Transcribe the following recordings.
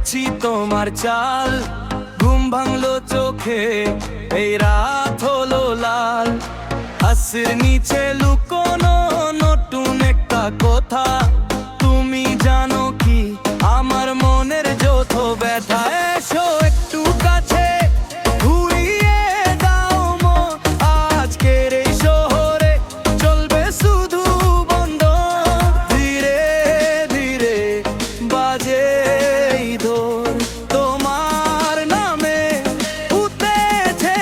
দেখছি তোমার চাল, ঘুম ভাঙলো চোখে, এই রাত হলো লাল। হাসির নিচে লুকোনো নতুন একটা কথা, তুমি জানো কি আমার মনের যত ব্যথা। এসো একটু কাছে, ঘুরিয়ে দাও মন, আজকের এই শহরে চলবে শুধু বন্ধ। ধীরে ধীরে বাজে এই দোর, তোমার নামে উঠেছে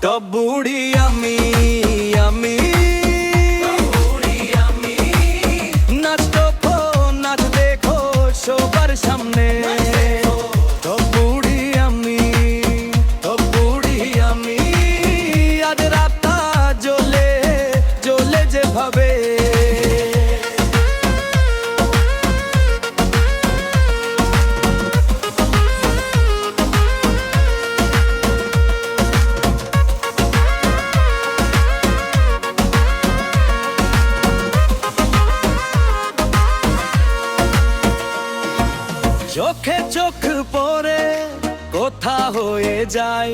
তো বুড়ি আমি নাচ দেখো, নাচ দেখো সবার সামনে। তো বুড়ি আমি, তো বুড়ি আমি, আজ রাতটা জ্বলে জ্বলে যেভাবে। চোখে চোখ পরে কথা হয়ে যায়,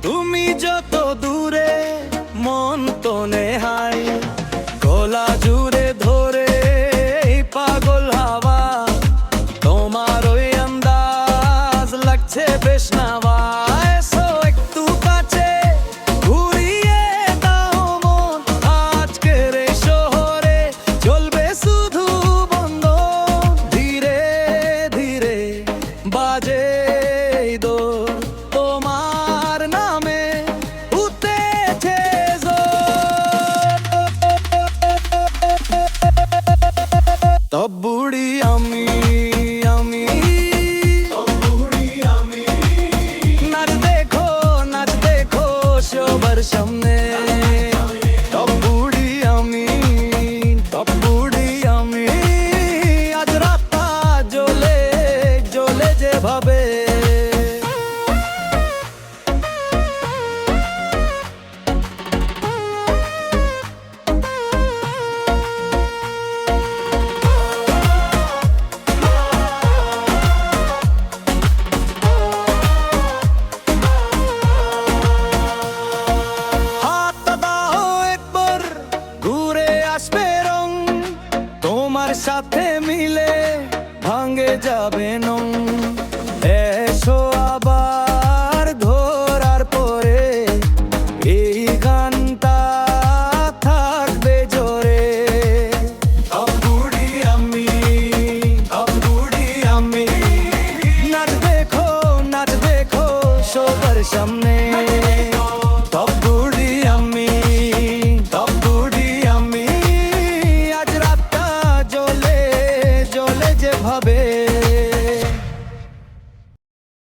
তুমি যত দূরে মন তো নেহাই। গলা জুড়ে ধরে এই পাগল হাওয়া, তোমার ওই আন্দাজ লাগছে বেশ নাওয়া। এসো একটু কাছে, ঘুরিয়ে দাও মন, আজকের এই শহরে চলবে শুধু বন্ধ। ধীরে ধীরে বাজে এই দোর, তোমার নামে উঠেছে তো বুড়ি আমি নাচ দেখো, নাচ দেখো সবার সামনে। তো বুড়ি আমি, তো বুড়ি আমি, আজ রাতটা জ্বলে জ্বলে যেভাবে। তোমার সাথে মিলে ভাঙে যাবে নং। এসো আবার ধরার পরে এই গানটা থাকবে জোরে। বুড়ি আমি, বুড়ি আমি, নাচ দেখো, নাচ দেখো সবার সামনে।